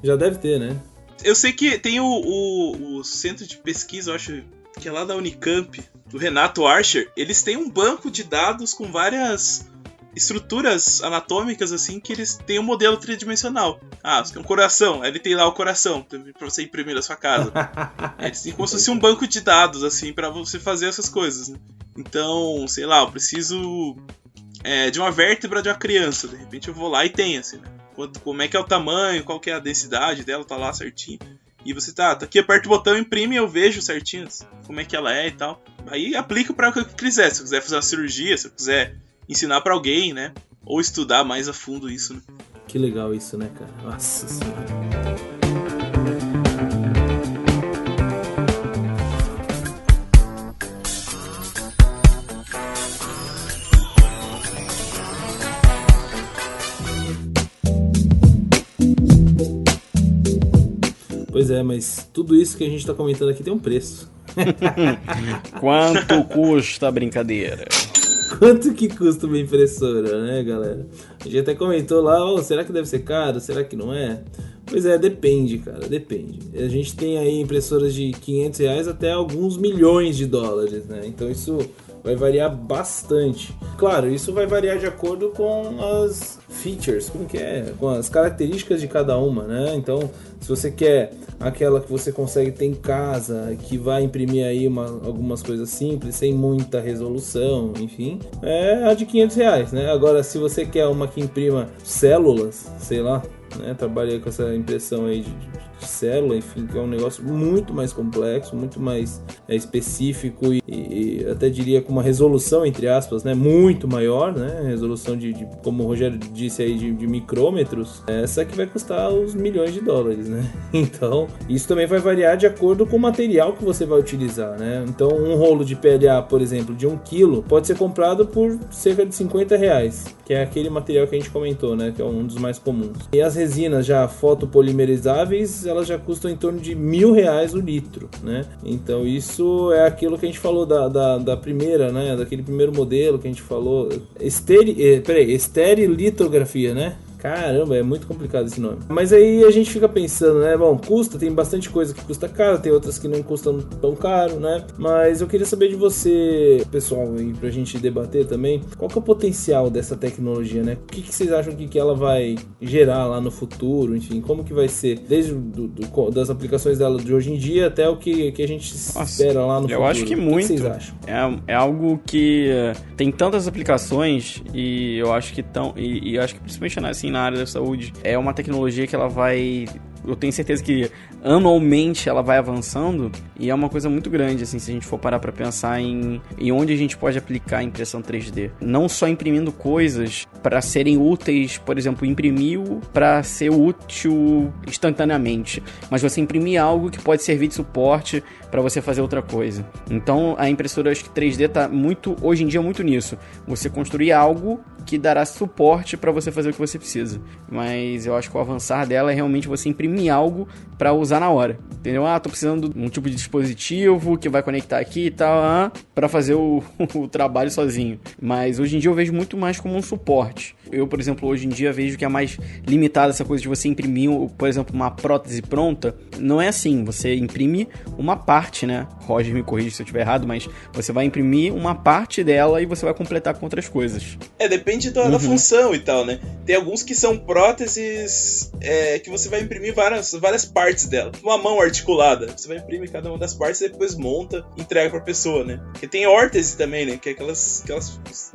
[SPEAKER 1] Já deve ter, né?
[SPEAKER 2] Eu sei que tem o centro de pesquisa, eu acho que é lá da Unicamp, do Renato Archer, eles têm um banco de dados com várias estruturas anatômicas, assim, que eles têm um modelo tridimensional. Você tem um coração, aí ele tem lá o coração, pra você imprimir na sua casa. Eles têm como se fosse um banco de dados, assim, pra você fazer essas coisas, né? Então, sei lá, eu preciso de uma vértebra de uma criança, de repente eu vou lá e tem, assim, né? Como é que é o tamanho, qual que é a densidade dela, tá lá certinho. E você tá aqui, aperta o botão, imprime e eu vejo certinho como é que ela é e tal. Aí aplico pra o que eu quiser, se eu quiser fazer uma cirurgia, se eu quiser ensinar pra alguém, né? Ou estudar mais a fundo isso, né?
[SPEAKER 1] Que legal isso, né, cara? Nossa Senhora. Pois mas tudo isso que a gente tá comentando aqui tem um preço.
[SPEAKER 3] Quanto custa a brincadeira?
[SPEAKER 1] Quanto que custa uma impressora, né, galera? A gente até comentou lá, será que deve ser caro? Será que não é? Pois depende, cara, depende. A gente tem aí impressoras de R$500 até alguns milhões de dólares, né? Então isso vai variar bastante. Claro, isso vai variar de acordo com as features, com as características de cada uma, né? Então, se você quer aquela que você consegue ter em casa, que vai imprimir aí algumas coisas simples, sem muita resolução, enfim, é a de R$500, né? Agora, se você quer uma que imprima células, sei lá, né? Trabalha com essa impressão aí de célula, enfim, que é um negócio muito mais complexo, muito mais específico e até diria com uma resolução, entre aspas, né, muito maior, né, resolução de como o Rogério disse aí, de micrômetros, essa que vai custar os milhões de dólares, né? Então, isso também vai variar de acordo com o material que você vai utilizar, né? Então, um rolo de PLA, por exemplo, de 1 kg, pode ser comprado por cerca de R$50, que é aquele material que a gente comentou, né, que é um dos mais comuns. E as resinas já fotopolimerizáveis, elas já custam em torno de R$1.000 o litro, né? Então isso é aquilo que a gente falou da primeira, né? Daquele primeiro modelo que a gente falou. Esterilitografia, né? Caramba, é muito complicado esse nome. Mas aí a gente fica pensando, né? Bom, tem bastante coisa que custa caro, tem outras que não custam tão caro, né? Mas eu queria saber de você, pessoal, e pra gente debater também, qual que é o potencial dessa tecnologia, né? O que vocês acham que ela vai gerar lá no futuro, enfim, como que vai ser? Desde das aplicações dela de hoje em dia até o que a gente espera lá no futuro.
[SPEAKER 3] Eu acho que muito.
[SPEAKER 1] O que vocês acham?
[SPEAKER 3] É algo que tem tantas aplicações e eu acho que e eu acho que principalmente assim, na área da saúde, é uma tecnologia que ela vai... Eu tenho certeza que anualmente ela vai avançando e é uma coisa muito grande, assim, se a gente for parar para pensar em onde a gente pode aplicar a impressão 3D. Não só imprimindo coisas para serem úteis, por exemplo, imprimiu para ser útil instantaneamente, mas você imprimir algo que pode servir de suporte para você fazer outra coisa. Então, a impressora, acho que 3D tá hoje em dia, muito nisso. Você construir algo que dará suporte para você fazer o que você precisa. Mas eu acho que o avançar dela é realmente você imprimir algo para usar na hora, entendeu? Tô precisando de um tipo de dispositivo que vai conectar aqui e tal, para fazer o trabalho sozinho. Mas hoje em dia eu vejo muito mais como um suporte. Eu, por exemplo, hoje em dia vejo que é mais limitada essa coisa de você imprimir, por exemplo, uma prótese pronta. Não é assim, você imprime uma parte, né? Roger me corrige se eu estiver errado, mas você vai imprimir uma parte dela e você vai completar com outras coisas.
[SPEAKER 2] Depende da função e tal, né? Tem alguns que são próteses que você vai imprimir várias partes dela. Uma mão articulada, você vai imprimir cada uma das partes e depois monta e entrega pra pessoa, né? Porque tem órtese também, né? Que é aquelas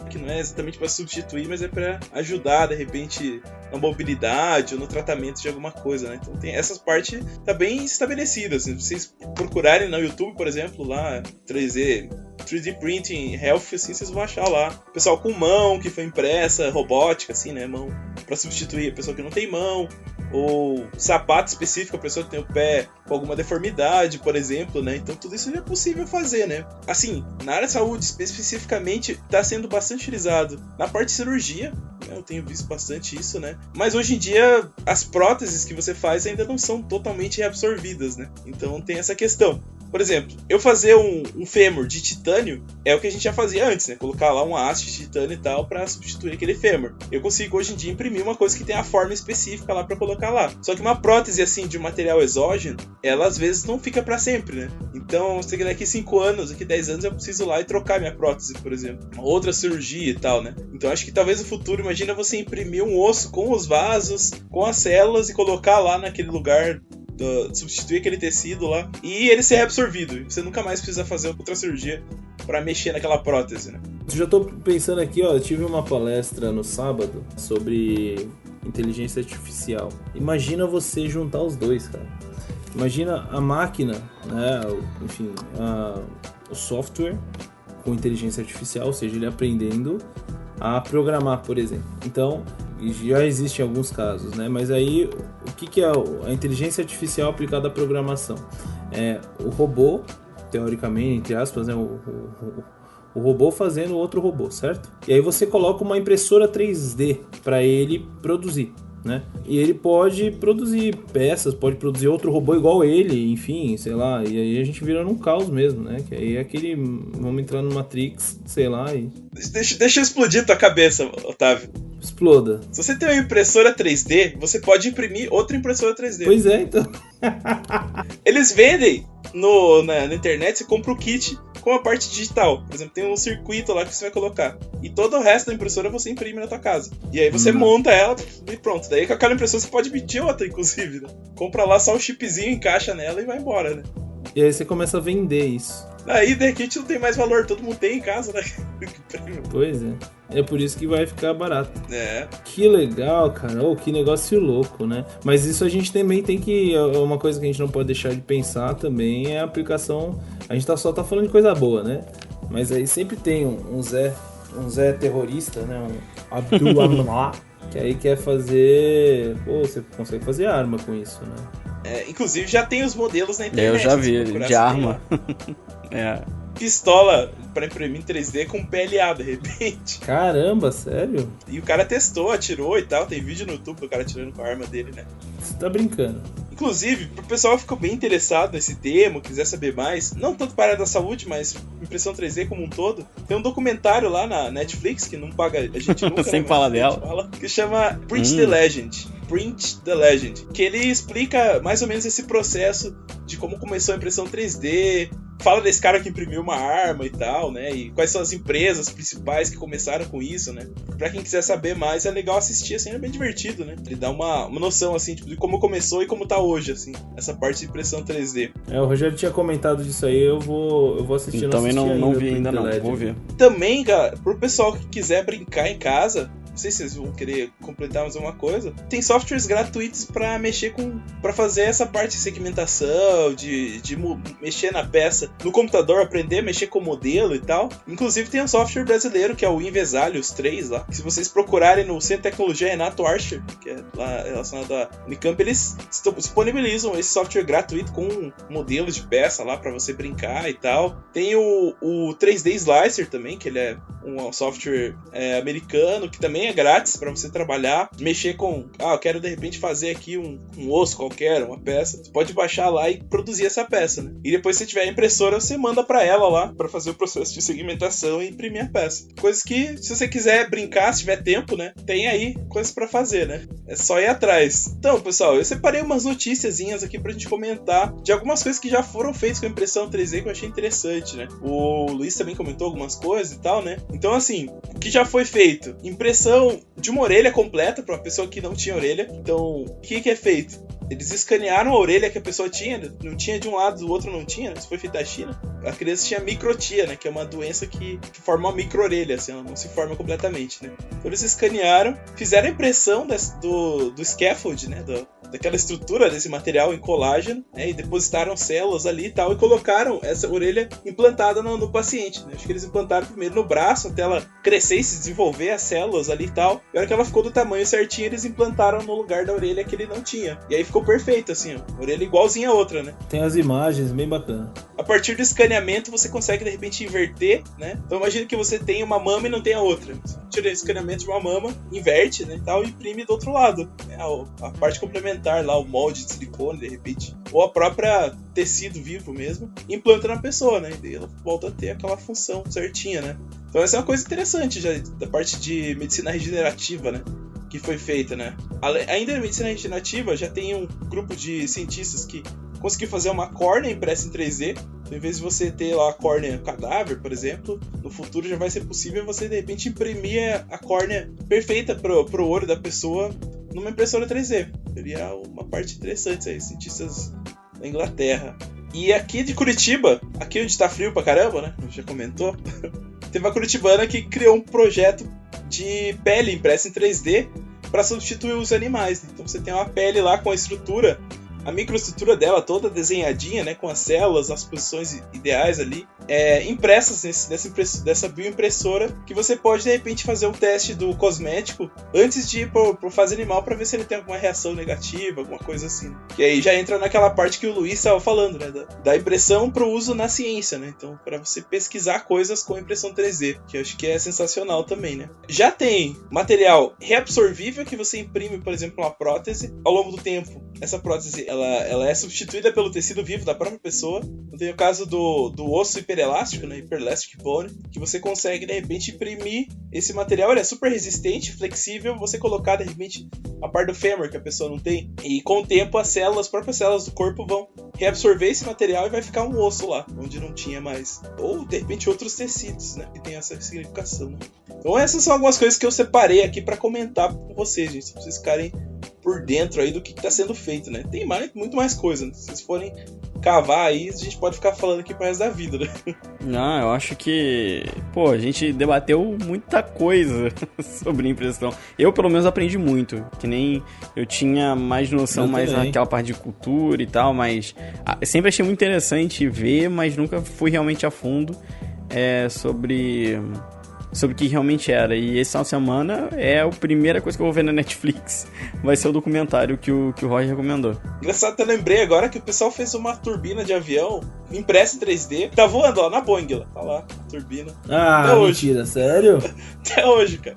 [SPEAKER 2] que não é exatamente pra substituir, mas é pra ajudar, de repente, na mobilidade ou no tratamento de alguma coisa, né? Então tem essas partes tá bem estabelecidas. Se vocês procurarem no YouTube, por exemplo, lá 3D Printing Health, assim, vocês vão achar lá. Pessoal com mão que foi impressa, robótica, assim, né? Mão pra substituir a pessoa que não tem mão. Ou sapato específico, a pessoa que tem o pé com alguma deformidade, por exemplo, né? Então tudo isso já é possível fazer, né? Assim, na área de saúde, especificamente, está sendo bastante utilizado na parte de cirurgia, né? Eu tenho visto bastante isso, né? Mas hoje em dia, as próteses que você faz ainda não são totalmente reabsorvidas, né? Então tem essa questão. Por exemplo, eu fazer um fêmur de titânio é o que a gente já fazia antes, né? Colocar lá uma haste de titânio e tal pra substituir aquele fêmur. Eu consigo hoje em dia imprimir uma coisa que tem a forma específica lá pra colocar lá. Só que uma prótese assim de um material exógeno, ela às vezes não fica pra sempre, né? Então, se daqui 5 anos, daqui 10 anos eu preciso ir lá e trocar minha prótese, por exemplo. Outra cirurgia e tal, né? Então acho que talvez no futuro, imagina você imprimir um osso com os vasos, com as células e colocar lá naquele lugar, substituir aquele tecido lá e ele ser reabsorvido. Você nunca mais precisa fazer outra cirurgia para mexer naquela prótese, né?
[SPEAKER 1] Eu já tô pensando aqui, eu tive uma palestra no sábado sobre inteligência artificial. Imagina você juntar os dois, cara. Imagina a máquina, né? Enfim, o software com inteligência artificial, ou seja, ele aprendendo a programar, por exemplo. Então, já existem alguns casos, né? Mas aí, o que é a inteligência artificial aplicada à programação? É o robô, teoricamente, entre aspas, né? O robô fazendo outro robô, certo? E aí você coloca uma impressora 3D para ele produzir, né? E ele pode produzir peças, pode produzir outro robô igual ele, enfim, sei lá. E aí a gente vira num caos mesmo, né? Que aí é aquele... Vamos entrar no Matrix, sei lá, e...
[SPEAKER 2] Deixa eu explodir tua cabeça, Otávio.
[SPEAKER 1] Exploda.
[SPEAKER 2] Se você tem uma impressora 3D, você pode imprimir outra impressora 3D.
[SPEAKER 1] Pois é, então.
[SPEAKER 2] Eles vendem na internet, você compra o kit com a parte digital. Por exemplo, tem um circuito lá que você vai colocar. E todo o resto da impressora você imprime na tua casa. E aí você monta ela e pronto. Daí com aquela impressora você pode emitir outra, inclusive, né? Compra lá só um chipzinho, encaixa nela e vai embora, né?
[SPEAKER 1] E aí você começa a vender isso.
[SPEAKER 2] Aí, de repente, não tem mais valor. Todo mundo tem em casa, né?
[SPEAKER 1] Pois é. É por isso que vai ficar barato.
[SPEAKER 2] É.
[SPEAKER 1] Que legal, cara. Oh, que negócio louco, né? Mas isso a gente também tem que... Uma coisa que a gente não pode deixar de pensar também é a aplicação... A gente só tá falando de coisa boa, né? Mas aí sempre tem um Zé terrorista, né? Um Abdul Amla, que aí quer fazer... Pô, você consegue fazer arma com isso, né?
[SPEAKER 2] Inclusive já tem os modelos na internet.
[SPEAKER 3] Eu já vi, de arma.
[SPEAKER 2] pistola pra imprimir em 3D com PLA, de repente.
[SPEAKER 1] Caramba, sério?
[SPEAKER 2] E o cara testou, atirou e tal. Tem vídeo no YouTube do cara atirando com a arma dele, né?
[SPEAKER 1] Você tá brincando.
[SPEAKER 2] Inclusive, pro pessoal que ficou bem interessado nesse tema, quiser saber mais, não tanto para a área da saúde, mas impressão 3D como um todo, tem um documentário lá na Netflix, que não paga a gente nunca,
[SPEAKER 3] sem
[SPEAKER 2] né,
[SPEAKER 3] falar dela,
[SPEAKER 2] que chama Print the Legend. Print the Legend. Que ele explica mais ou menos esse processo de como começou a impressão 3D, fala desse cara que imprimiu uma arma e tal, né? E quais são as empresas principais que começaram com isso, né? Pra quem quiser saber mais, é legal assistir, assim, é bem divertido, né? Ele dá uma noção, assim, tipo, de como começou e como tá hoje, assim, essa parte de impressão 3D.
[SPEAKER 1] O Rogério tinha comentado disso aí, eu vou assistir.
[SPEAKER 3] Eu também não vi ainda não, vou ver.
[SPEAKER 2] Também, cara, pro pessoal que quiser brincar em casa, não sei se vocês vão querer completar mais uma coisa, tem softwares gratuitos pra mexer pra fazer essa parte de segmentação, de mexer na peça no computador, aprender a mexer com o modelo e tal. Inclusive tem um software brasileiro que é o Invesalhos 3 lá, que se vocês procurarem no Centro de Tecnologia Renato Archer, que é lá relacionado à Unicamp, eles disponibilizam esse software gratuito com modelos de peça lá pra você brincar e tal. Tem o 3D Slicer também, que ele é um software americano, que também é grátis pra você trabalhar, mexer com, eu quero de repente fazer aqui um osso qualquer, uma peça, você pode baixar lá e produzir essa peça, né? E depois se tiver a impressora, você manda pra ela lá, pra fazer o processo de segmentação e imprimir a peça. Coisas que, se você quiser brincar, se tiver tempo, né, tem aí coisas pra fazer, né? É só ir atrás. Então, pessoal, eu separei umas noticiazinhas aqui pra gente comentar de algumas coisas que já foram feitas com impressão 3D que eu achei interessante, né? O Luiz também comentou algumas coisas e tal, né? Então, assim, o que já foi feito? Impressão de uma orelha completa para uma pessoa que não tinha orelha. Então, o que é feito? Eles escanearam a orelha que a pessoa tinha, não tinha de um lado, do outro não tinha, isso foi feito na China. A criança tinha microtia, né, que é uma doença que forma uma micro-orelha, assim, ela não se forma completamente, né. Então eles escanearam, fizeram a impressão do scaffold, né, daquela estrutura desse material em colágeno, né, e depositaram células ali e tal, e colocaram essa orelha implantada no paciente, né. Acho que eles implantaram primeiro no braço, até ela crescer e se desenvolver as células ali e tal. E a hora que ela ficou do tamanho certinho, eles implantaram no lugar da orelha que ele não tinha. E aí ficou perfeito, assim, ó, orelha igualzinha a outra, né.
[SPEAKER 1] Tem as imagens, bem bacana.
[SPEAKER 2] A partir do escaneamento, você consegue, de repente, inverter, né. Então imagina que você tem uma mama e não tem a outra. Você tira o escaneamento de uma mama, inverte, né, e tal, e imprime do outro lado, né, a parte complementar lá, o molde de silicone, de repente, ou a própria tecido vivo mesmo, implanta na pessoa, né, e daí ela volta a ter aquela função certinha, né. Então essa é uma coisa interessante já da parte de medicina regenerativa, né, que foi feita, né. Ainda na medicina regenerativa já tem um grupo de cientistas que conseguiu fazer uma córnea impressa em 3D. Então, em vez de você ter lá a córnea cadáver, por exemplo, no futuro já vai ser possível você de repente imprimir a córnea perfeita pro olho da pessoa numa impressora 3D. Seria uma parte interessante aí, cientistas da Inglaterra. E aqui de Curitiba, aqui onde tá frio pra caramba, né? Já comentou. Teve uma curitibana que criou um projeto de pele impressa em 3D para substituir os animais. Então você tem uma pele lá com a estrutura, a microestrutura dela toda desenhadinha, né, com as células, as posições ideais ali, impressas dessa bioimpressora, que você pode de repente fazer um teste do cosmético antes de ir pro fase animal para ver se ele tem alguma reação negativa, alguma coisa assim. E aí já entra naquela parte que o Luiz estava falando, né, da impressão pro uso na ciência, né, então para você pesquisar coisas com impressão 3D, que eu acho que é sensacional também, né. Já tem material reabsorvível que você imprime, por exemplo, uma prótese, ao longo do tempo essa prótese ela é substituída pelo tecido vivo da própria pessoa. Tem o caso do osso hiperelástico, né, Hyperelastic Bone, que você consegue de repente imprimir esse material. Ele é super resistente, flexível, você colocar de repente a parte do fêmur que a pessoa não tem, e com o tempo as próprias células do corpo vão reabsorver esse material e vai ficar um osso lá, onde não tinha mais. Ou de repente outros tecidos, né, que tem essa significação, né? Então essas são algumas coisas que eu separei aqui para comentar com vocês, gente, pra vocês ficarem por dentro aí do que está sendo feito, né? Tem muito mais coisa, né? Se vocês forem cavar aí, a gente pode ficar falando aqui pro resto da vida, né?
[SPEAKER 3] Não, eu acho que... Pô, a gente debateu muita coisa sobre impressão. Eu, pelo menos, aprendi muito. Que nem eu tinha mais noção, mais naquela parte de cultura e tal, mas... sempre achei muito interessante ver, mas nunca fui realmente a fundo sobre sobre o que realmente era. E esse final de semana é a primeira coisa que eu vou ver na Netflix. Vai ser o documentário que o Roger recomendou.
[SPEAKER 2] Engraçado, eu lembrei agora que o pessoal fez uma turbina de avião impressa em 3D. Tá voando lá na Boeing, lá. Tá lá, a turbina.
[SPEAKER 1] Ah, mentira, sério?
[SPEAKER 2] Até hoje, cara.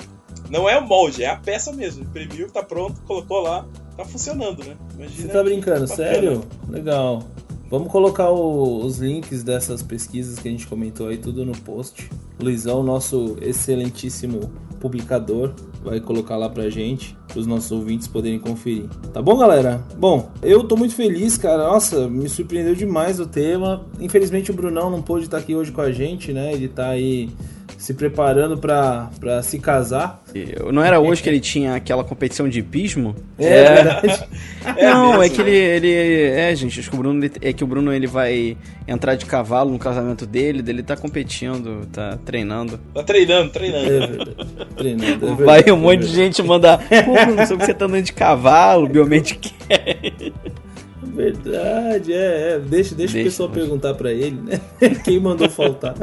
[SPEAKER 2] Não é o molde, é a peça mesmo. Imprimiu, tá pronto, colocou lá, tá funcionando, né? Imagina.
[SPEAKER 1] Você tá brincando, sério? Legal. Vamos colocar os links dessas pesquisas que a gente comentou aí, tudo no post. Luizão, nosso excelentíssimo publicador, vai colocar lá pra gente, pros nossos ouvintes poderem conferir. Tá bom, galera? Bom, eu tô muito feliz, cara. Nossa, me surpreendeu demais o tema. Infelizmente o Brunão não pôde estar aqui hoje com a gente, né? Ele tá aí se preparando pra se casar.
[SPEAKER 3] Não era hoje que ele tinha aquela competição de hipismo?
[SPEAKER 1] É verdade.
[SPEAKER 3] Não,
[SPEAKER 2] mesmo,
[SPEAKER 3] é que ele... gente, acho que o Bruno ele vai entrar de cavalo no casamento dele, tá competindo, tá treinando.
[SPEAKER 2] Tá treinando.
[SPEAKER 1] É verdade. Treinando, é verdade.
[SPEAKER 3] Vai um monte de gente mandar, pô, Bruno, soube que você tá andando de cavalo, Biomed quer.
[SPEAKER 1] Verdade, Deixa o pessoal perguntar pra ele, né? Quem mandou faltar.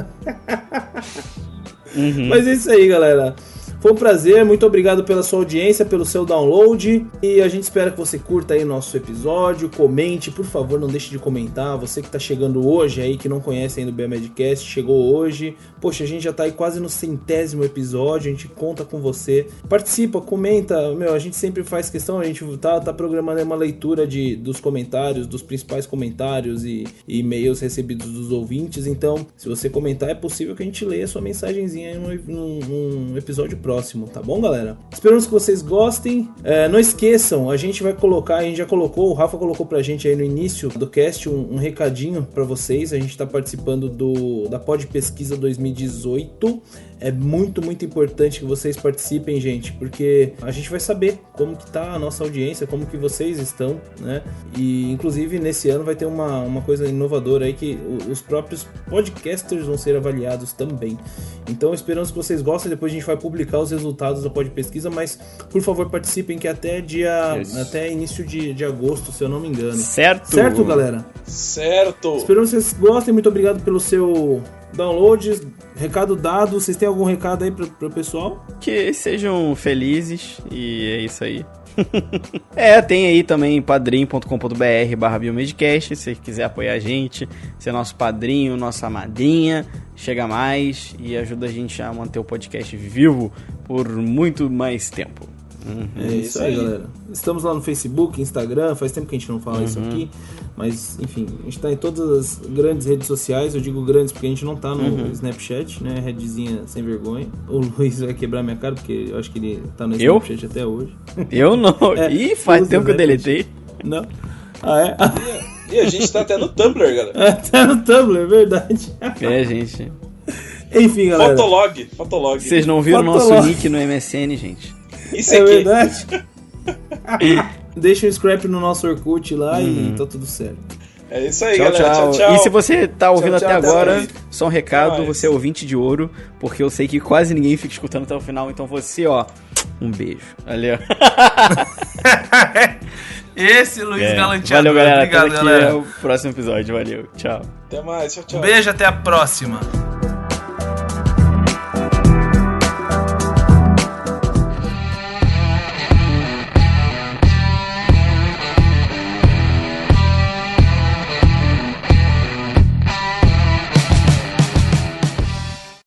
[SPEAKER 1] Mas é isso aí, galera. Foi um prazer, muito obrigado pela sua audiência, pelo seu download. E a gente espera que você curta aí nosso episódio, comente, por favor, não deixe de comentar. Você que tá chegando hoje aí, que não conhece ainda o BMedcast, chegou hoje. Poxa, a gente já tá aí quase no 100º episódio, a gente conta com você. Participa, comenta, a gente sempre faz questão, a gente tá programando aí uma leitura dos comentários, dos principais comentários e e-mails recebidos dos ouvintes. Então, se você comentar, é possível que a gente leia a sua mensagenzinha aí num episódio próximo, tá bom, galera? Esperamos que vocês gostem. Não esqueçam, a gente já colocou, o Rafa colocou pra gente aí no início do cast um recadinho pra vocês. A gente tá participando da Pod Pesquisa 2018. É muito, muito importante que vocês participem, gente, porque a gente vai saber como que tá a nossa audiência, como que vocês estão, né? E, inclusive, nesse ano vai ter uma coisa inovadora aí, que os próprios podcasters vão ser avaliados também. Então, esperamos que vocês gostem. Depois a gente vai publicar os resultados da Pod Pesquisa, mas, por favor, participem, que até início de agosto, se eu não me engano. Certo, galera?
[SPEAKER 2] Certo!
[SPEAKER 1] Esperamos que vocês gostem. Muito obrigado pelo seu download. Recado dado. Vocês têm algum recado aí pro pessoal?
[SPEAKER 3] Que sejam felizes e é isso aí. Tem aí também padrim.com.br/biomedcast, se você quiser apoiar a gente, ser nosso padrinho, nossa madrinha, chega mais e ajuda a gente a manter o podcast vivo por muito mais tempo.
[SPEAKER 1] É isso aí, galera. Estamos lá no Facebook, Instagram, faz tempo que a gente não fala isso aqui, mas enfim, a gente tá em todas as grandes redes sociais. Eu digo grandes porque a gente não tá no Snapchat, né? Redzinha sem vergonha. O Luiz vai quebrar minha cara porque eu acho que ele tá no Snapchat até hoje.
[SPEAKER 3] Eu não. Ih, faz tempo que eu deletei.
[SPEAKER 1] Não. Ah, é?
[SPEAKER 2] E a gente tá até no Tumblr, galera.
[SPEAKER 1] Até no Tumblr, é verdade.
[SPEAKER 3] Gente.
[SPEAKER 1] Enfim, galera.
[SPEAKER 2] Fotolog.
[SPEAKER 3] Vocês não viram o nosso nick no MSN, gente?
[SPEAKER 2] Isso
[SPEAKER 1] é
[SPEAKER 2] aqui.
[SPEAKER 1] Verdade. Deixa um scrap no nosso Orkut lá e tá tudo certo.
[SPEAKER 2] É isso aí,
[SPEAKER 3] tchau,
[SPEAKER 2] galera.
[SPEAKER 3] Tchau.
[SPEAKER 2] Tchau.
[SPEAKER 3] E se você tá ouvindo até agora, só um recado,
[SPEAKER 2] Tchau,
[SPEAKER 3] você é ouvinte de ouro, porque eu sei que quase ninguém fica escutando até o final, então você, um beijo. Valeu.
[SPEAKER 4] Esse Luiz Galanteador.
[SPEAKER 3] Valeu, galera.
[SPEAKER 4] Obrigado,
[SPEAKER 3] até
[SPEAKER 4] galera.
[SPEAKER 3] o próximo episódio. Valeu. Tchau.
[SPEAKER 2] Até mais. Tchau.
[SPEAKER 4] Um beijo, até a próxima.